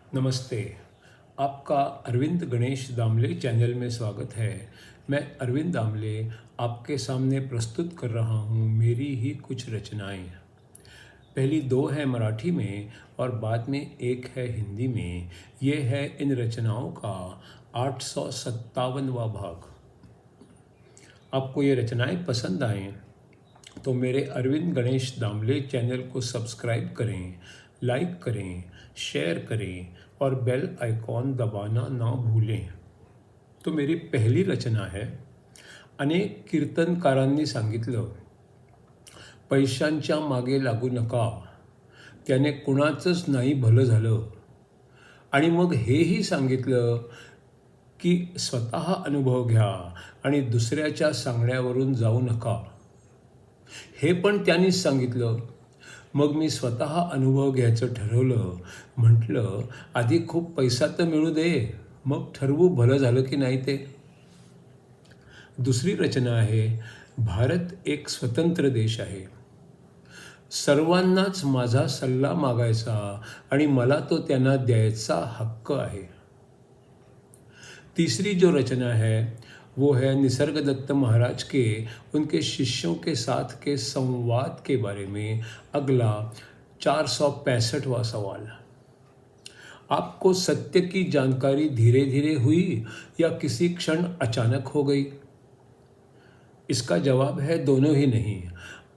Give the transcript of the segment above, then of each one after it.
नमस्ते। आपका अरविंद गणेश दामले चैनल में स्वागत है। मैं अरविंद दामले आपके सामने प्रस्तुत कर रहा हूँ मेरी ही कुछ रचनाएं। पहली दो हैं मराठी में और बाद में एक है हिंदी में। ये है इन रचनाओं का 857वां भाग। आपको ये रचनाएं पसंद आएँ तो मेरे अरविंद गणेश दामले चैनल को सब्सक्राइब करें, लाइक करें, शेयर करें और बेल आइकॉन दबाना ना भूलें। तो मेरी पहली रचना है, अनेक कीर्तनकारांनी सांगितलं, पैशांच्या मागे लागू नका, त्याने कुणाचंच नाही भलं झालं. आणि मग हेही सांगितलं की स्वतः अनुभव घ्या आणि दुसऱ्याच्या सांगण्यावरून जाऊ नका. हे पण त्यांनीच सांगितलं. मग मी स्वतः अनुभव घ्यायचं ठरवलं. म्हटलं आधी खूप पैसा तर मिळू दे, मग ठरवू भलं झालं की नाही ते. दुसरी रचना आहे, भारत एक स्वतंत्र देश आहे. सर्वांनाच माझा सल्ला मागायचा आणि मला तो त्यांना द्यायचा हक्क आहे. तीसरी जो रचना है वो है निसर्गदत्त महाराज के उनके शिष्यों के साथ के संवाद के बारे में। अगला 465वां सवाल, आपको सत्य की जानकारी धीरे धीरे हुई या किसी क्षण अचानक हो गई? इसका जवाब है दोनों ही नहीं।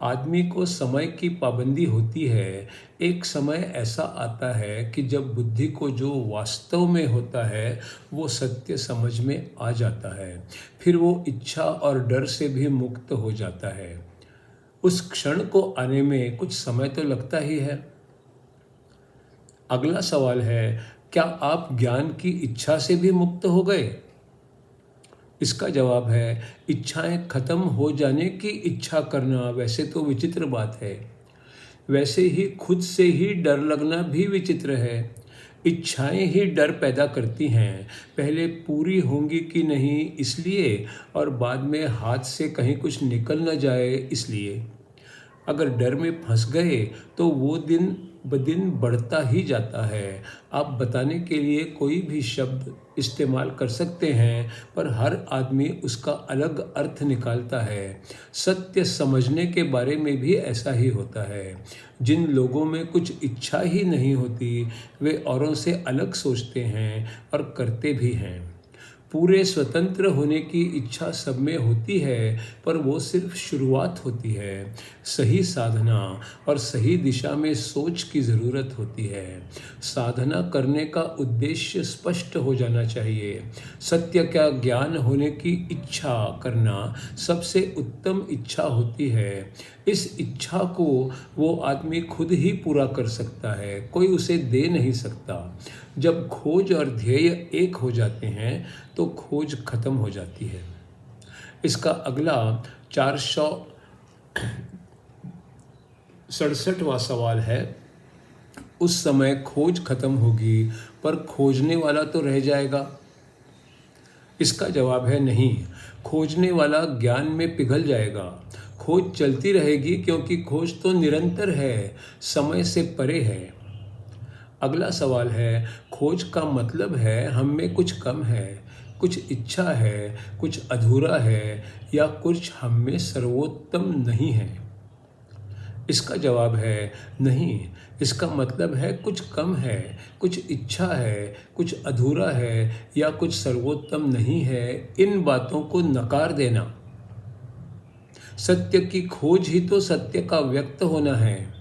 आदमी को समय की पाबंदी होती है। एक समय ऐसा आता है कि जब बुद्धि को जो वास्तव में होता है वो सत्य समझ में आ जाता है। फिर वो इच्छा और डर से भी मुक्त हो जाता है। उस क्षण को आने में कुछ समय तो लगता ही है। अगला सवाल है, क्या आप ज्ञान की इच्छा से भी मुक्त हो गए? इसका जवाब है, इच्छाएं खत्म हो जाने की इच्छा करना वैसे तो विचित्र बात है। वैसे ही खुद से ही डर लगना भी विचित्र है। इच्छाएं ही डर पैदा करती हैं, पहले पूरी होंगी कि नहीं इसलिए, और बाद में हाथ से कहीं कुछ निकल न जाए इसलिए। अगर डर में फंस गए तो वो दिन ब दिन बढ़ता ही जाता है। आप बताने के लिए कोई भी शब्द इस्तेमाल कर सकते हैं, पर हर आदमी उसका अलग अर्थ निकालता है। सत्य समझने के बारे में भी ऐसा ही होता है। जिन लोगों में कुछ इच्छा ही नहीं होती वे औरों से अलग सोचते हैं और करते भी हैं। पूरे स्वतंत्र होने की इच्छा सब में होती है, पर वो सिर्फ शुरुआत होती है। सही साधना और सही दिशा में सोच की ज़रूरत होती है। साधना करने का उद्देश्य स्पष्ट हो जाना चाहिए। सत्य का ज्ञान होने की इच्छा करना सबसे उत्तम इच्छा होती है। इस इच्छा को वो आदमी खुद ही पूरा कर सकता है, कोई उसे दे नहीं सकता। जब खोज और ध्येय एक हो जाते हैं तो खोज खत्म हो जाती है। इसका अगला 467वां सवाल है, उस समय खोज खत्म होगी पर खोजने वाला तो रह जाएगा? इसका जवाब है नहीं, खोजने वाला ज्ञान में पिघल जाएगा। खोज चलती रहेगी क्योंकि खोज तो निरंतर है, समय से परे है। अगला सवाल है, खोज का मतलब है हम में कुछ कम है, कुछ इच्छा है, कुछ अधूरा है या कुछ हम में सर्वोत्तम नहीं है। इसका जवाब है नहीं, इसका मतलब है कुछ कम है, कुछ इच्छा है, कुछ अधूरा है या कुछ सर्वोत्तम नहीं है। इन बातों को नकार देना। सत्य की खोज ही तो सत्य का व्यक्त होना है।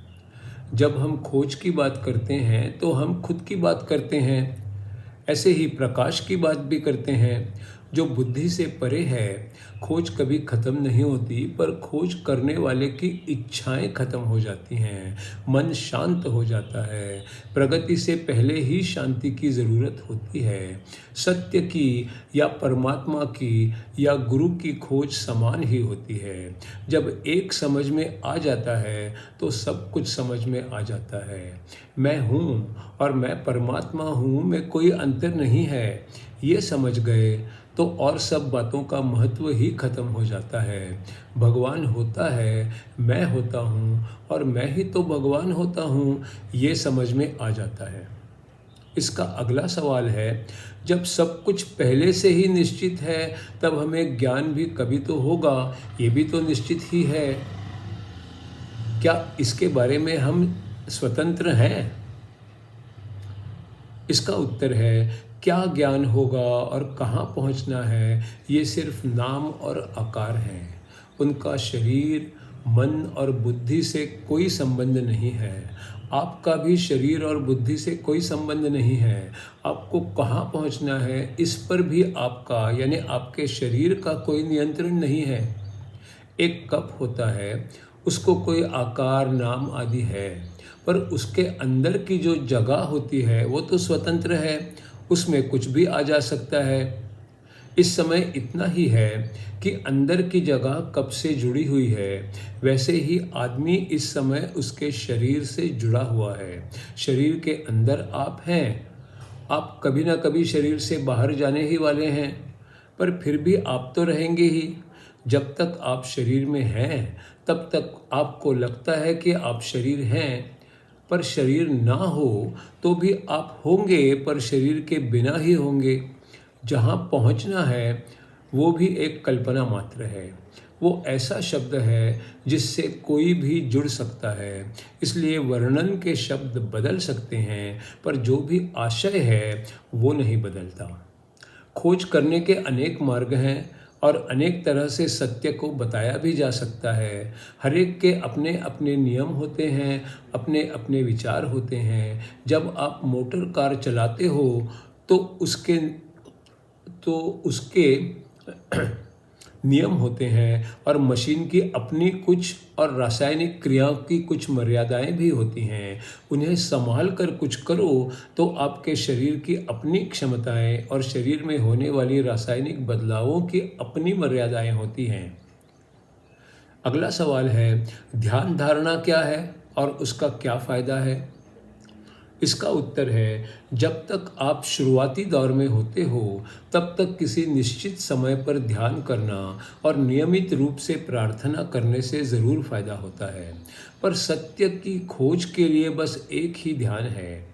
जब हम खोज की बात करते हैं तो हम खुद की बात करते हैं। ऐसे ही प्रकाश की बात भी करते हैं जो बुद्धि से परे है। खोज कभी खत्म नहीं होती, पर खोज करने वाले की इच्छाएं खत्म हो जाती हैं। मन शांत हो जाता है। प्रगति से पहले ही शांति की ज़रूरत होती है। सत्य की या परमात्मा की या गुरु की खोज समान ही होती है। जब एक समझ में आ जाता है तो सब कुछ समझ में आ जाता है। मैं हूँ और मैं परमात्मा हूँ में कोई अंतर नहीं है, ये समझ गए तो और सब बातों का महत्व ही खत्म हो जाता है। भगवान होता है, मैं होता हूँ और मैं ही तो भगवान होता हूँ, ये समझ में आ जाता है। इसका अगला सवाल है, जब सब कुछ पहले से ही निश्चित है तब हमें ज्ञान भी कभी तो होगा, ये भी तो निश्चित ही है। क्या इसके बारे में हम स्वतंत्र हैं? इसका उत्तर है, क्या ज्ञान होगा और कहाँ पहुँचना है, ये सिर्फ नाम और आकार हैं। उनका शरीर, मन और बुद्धि से कोई संबंध नहीं है। आपका भी शरीर और बुद्धि से कोई संबंध नहीं है। आपको कहाँ पहुँचना है, इस पर भी आपका यानी आपके शरीर का कोई नियंत्रण नहीं है। एक कप होता है, उसको कोई आकार, नाम आदि है, पर उसके अंदर की जो जगह होती है वो तो स्वतंत्र है, उसमें कुछ भी आ जा सकता है। इस समय इतना ही है कि अंदर की जगह कब से जुड़ी हुई है, वैसे ही आदमी इस समय उसके शरीर से जुड़ा हुआ है। शरीर के अंदर आप हैं। आप कभी ना कभी शरीर से बाहर जाने ही वाले हैं, पर फिर भी आप तो रहेंगे ही। जब तक आप शरीर में हैं तब तक आपको लगता है कि आप शरीर हैं, पर शरीर ना हो तो भी आप होंगे, पर शरीर के बिना ही होंगे। जहाँ पहुँचना है वो भी एक कल्पना मात्र है। वो ऐसा शब्द है जिससे कोई भी जुड़ सकता है, इसलिए वर्णन के शब्द बदल सकते हैं, पर जो भी आशय है वो नहीं बदलता। खोज करने के अनेक मार्ग हैं और अनेक तरह से सत्य को बताया भी जा सकता है। हर एक के अपने अपने नियम होते हैं, अपने अपने विचार होते हैं। जब आप मोटर कार चलाते हो तो उसके नियम होते हैं और मशीन की अपनी कुछ और रासायनिक क्रियाओं की कुछ मर्यादाएं भी होती हैं। उन्हें संभाल कर कुछ करो तो आपके शरीर की अपनी क्षमताएं और शरीर में होने वाली रासायनिक बदलावों की अपनी मर्यादाएं होती हैं। अगला सवाल है, ध्यान धारणा क्या है और उसका क्या फ़ायदा है? इसका उत्तर है, जब तक आप शुरुआती दौर में होते हो तब तक किसी निश्चित समय पर ध्यान करना और नियमित रूप से प्रार्थना करने से ज़रूर फ़ायदा होता है। पर सत्य की खोज के लिए बस एक ही ध्यान है,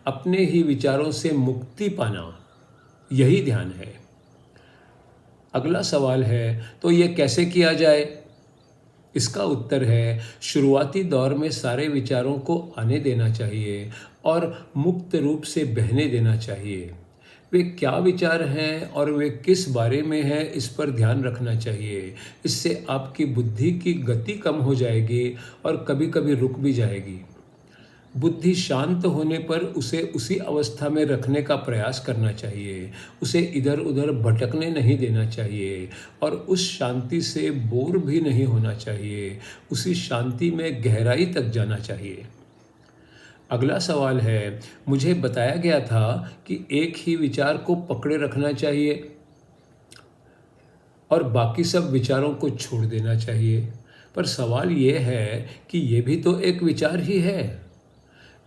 अपने ही विचारों से मुक्ति पाना, यही ध्यान है। अगला सवाल है, तो ये कैसे किया जाए? इसका उत्तर है, शुरुआती दौर में सारे विचारों को आने देना चाहिए और मुक्त रूप से बहने देना चाहिए। वे क्या विचार हैं और वे किस बारे में हैं, इस पर ध्यान रखना चाहिए। इससे आपकी बुद्धि की गति कम हो जाएगी और कभी कभी रुक भी जाएगी। बुद्धि शांत होने पर उसे उसी अवस्था में रखने का प्रयास करना चाहिए। उसे इधर उधर भटकने नहीं देना चाहिए और उस शांति से बोर भी नहीं होना चाहिए। उसी शांति में गहराई तक जाना चाहिए। अगला सवाल है, मुझे बताया गया था कि एक ही विचार को पकड़े रखना चाहिए और बाकी सब विचारों को छोड़ देना चाहिए। पर सवाल ये है कि ये भी तो एक विचार ही है।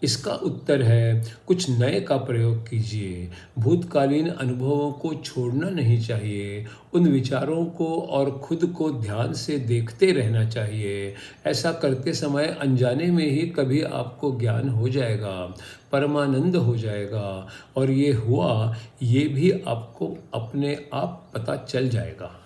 इसका उत्तर है, कुछ नए का प्रयोग कीजिए। भूतकालीन अनुभवों को छोड़ना नहीं चाहिए। उन विचारों को और खुद को ध्यान से देखते रहना चाहिए। ऐसा करते समय अनजाने में ही कभी आपको ज्ञान हो जाएगा, परमानंद हो जाएगा, और ये हुआ ये भी आपको अपने आप पता चल जाएगा।